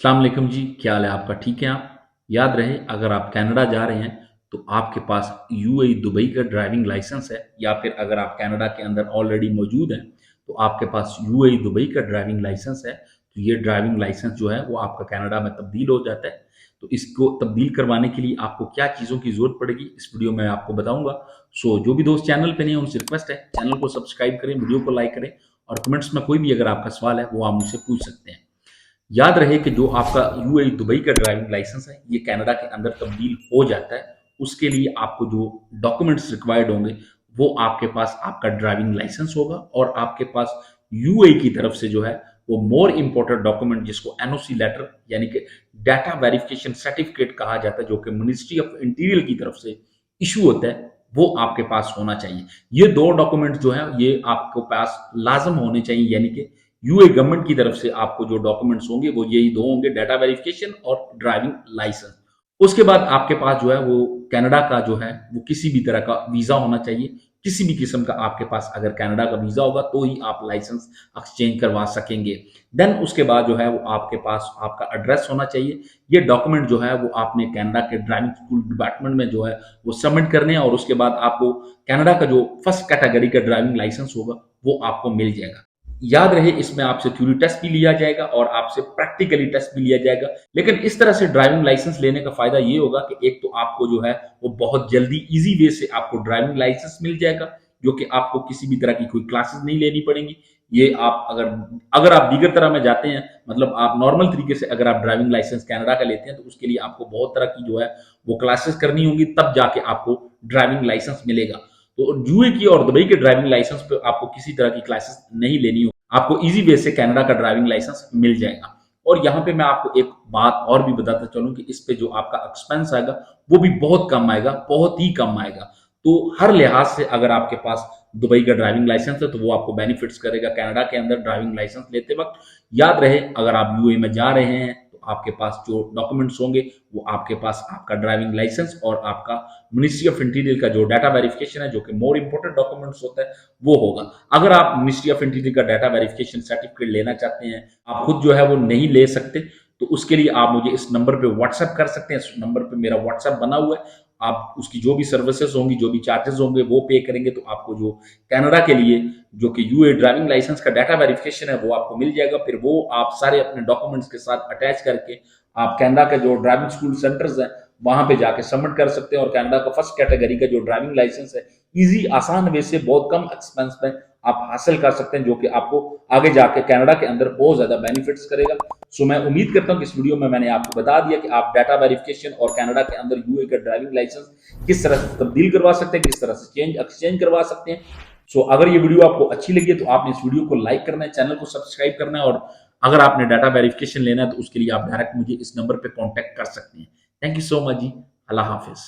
अस्सलाम वालेकुम जी, क्या हाल है आपका? ठीक है आप? याद रहे अगर आप कनाडा जा रहे हैं तो आपके पास यूएई दुबई का ड्राइविंग लाइसेंस है, या फिर अगर आप कनाडा के अंदर ऑलरेडी मौजूद हैं तो आपके पास यूएई दुबई का ड्राइविंग लाइसेंस है। तो ये ड्राइविंग लाइसेंस जो है वो आपका कनाडा में तब्दील हो जाता है। तो इसको तब्दील करवाने के लिए आपको क्या चीज़ों की ज़रूरत पड़ेगी इस वीडियो में आपको बताऊंगा। सो जो भी दोस्त चैनल पे नहीं है उनसे रिक्वेस्ट है, चैनल को सब्सक्राइब करें, वीडियो को लाइक करें, और कमेंट्स में कोई भी अगर आपका सवाल है वो आप मुझसे पूछ सकते हैं। याद रहे कि जो आपका यूएई दुबई का ड्राइविंग लाइसेंस है ये कनाडा के अंदर तब्दील हो जाता है। उसके लिए आपको जो डॉक्यूमेंट्स रिक्वायर्ड होंगे वो आपके पास आपका ड्राइविंग लाइसेंस होगा, और आपके पास यूएई की तरफ से जो है वो मोर इंपॉर्टेंट डॉक्यूमेंट जिसको एनओसी लेटर यानी कि डाटा वेरिफिकेशन सर्टिफिकेट कहा जाता है, जो कि मिनिस्ट्री ऑफ इंटीरियर की तरफ से इशू होता है, वो आपके पास होना चाहिए। ये दो डॉक्यूमेंट जो है ये आपके पास लाजम होने चाहिए, यानी कि यूए गवर्नमेंट की तरफ से आपको जो डॉक्यूमेंट्स होंगे वो यही दो होंगे, डाटा वेरिफिकेशन और ड्राइविंग लाइसेंस। उसके बाद आपके पास जो है वो कनाडा का जो है वो किसी भी तरह का वीजा होना चाहिए। किसी भी किस्म का आपके पास अगर कनाडा का वीजा होगा तो ही आप लाइसेंस एक्सचेंज करवा सकेंगे। देन उसके बाद जो है वो आपके पास आपका एड्रेस होना चाहिए। ये डॉक्यूमेंट जो है वो आपने कनाडा के ड्राइविंग स्कूल डिपार्टमेंट में जो है वो सबमिट करने हैं, और उसके बाद आपको कनाडा का जो फर्स्ट कैटेगरी का ड्राइविंग लाइसेंस होगा वो आपको मिल जाएगा। याद रहे इसमें आपसे थ्योरी टेस्ट भी लिया जाएगा और आपसे प्रैक्टिकली टेस्ट भी लिया जाएगा। लेकिन इस तरह से ड्राइविंग लाइसेंस लेने का फायदा ये होगा कि एक तो आपको जो है वो बहुत जल्दी इजी वे से आपको ड्राइविंग लाइसेंस मिल जाएगा, जो कि आपको किसी भी तरह की कोई क्लासेस नहीं लेनी पड़ेंगी। ये आप अगर अगर आप दीगर तरह में जाते हैं, मतलब आप नॉर्मल तरीके से अगर आप ड्राइविंग लाइसेंस कनाडा का लेते हैं तो उसके लिए आपको बहुत तरह की जो है वो क्लासेस करनी होंगी, तब जाके आपको ड्राइविंग लाइसेंस मिलेगा। तो यूए की और दुबई के ड्राइविंग लाइसेंस पे आपको किसी तरह की क्लासेस नहीं लेनी होगी, आपको इजी वे से कनाडा का ड्राइविंग लाइसेंस मिल जाएगा। और यहाँ पे मैं आपको एक बात और भी बताता चलूं कि इस पे जो आपका एक्सपेंस आएगा वो भी बहुत कम आएगा, बहुत ही कम आएगा। तो हर लिहाज से अगर आपके पास दुबई का ड्राइविंग लाइसेंस है तो वो आपको बेनिफिट्स करेगा कनाडा के अंदर ड्राइविंग लाइसेंस लेते वक्त। याद रहे अगर आप यूएई में जा रहे हैं तो आपके पास जो डॉक्यूमेंट्स होंगे वो आपके पास आपका ड्राइविंग लाइसेंस और आपका मिनिस्ट्री ऑफ इंटीरियर का जो डाटा वेरिफिकेशन है, जो कि मोर इंपोर्टेंट डॉक्यूमेंट्स होता है, वो होगा। अगर आप मिनिस्ट्री ऑफ इंटीरियर का डाटा वेरिफिकेशन सर्टिफिकेट लेना चाहते हैं, आप खुद जो है वो नहीं ले सकते, तो उसके लिए आप मुझे इस नंबर पे व्हाट्सएप कर सकते हैं। इस नंबर पे मेरा व्हाट्सएप बना हुआ है। आप उसकी जो भी सर्विसेज होंगी, जो भी चार्जेस होंगे वो पे करेंगे तो आपको जो कनाडा के लिए जो कि यूए ड्राइविंग लाइसेंस का डाटा वेरिफिकेशन है वो आपको मिल जाएगा। फिर वो आप सारे अपने डॉक्यूमेंट्स के साथ अटैच करके आप कनाडा के जो ड्राइविंग स्कूल सेंटर्स हैं वहां पे जाके सबमिट कर सकते हैं, और कनाडा का फर्स्ट कैटेगरी का जो ड्राइविंग लाइसेंस है इजी आसान वे से बहुत कम एक्सपेंस में आप हासिल कर सकते हैं, जो कि आपको आगे जाके कनाडा के अंदर बहुत ज्यादा बेनिफिट्स करेगा। सो मैं उम्मीद करता हूं कि इस वीडियो में मैंने आपको बता दिया कि आप डाटा वेरिफिकेशन और कनाडा के अंदर यूए का ड्राइविंग लाइसेंस किस तरह से तब्दील करवा सकते हैं, किस तरह से चेंज एक्सचेंज करवा सकते हैं। सो अगर ये वीडियो आपको अच्छी लगी है तो आपने इस वीडियो को लाइक करना है, चैनल को सब्सक्राइब करना है, और अगर आपने डाटा वेरिफिकेशन लेना है तो उसके लिए आप डायरेक्ट मुझे इस नंबर पे कांटेक्ट कर सकते हैं। थैंक यू सो मच जी। अल्लाह हाफिज।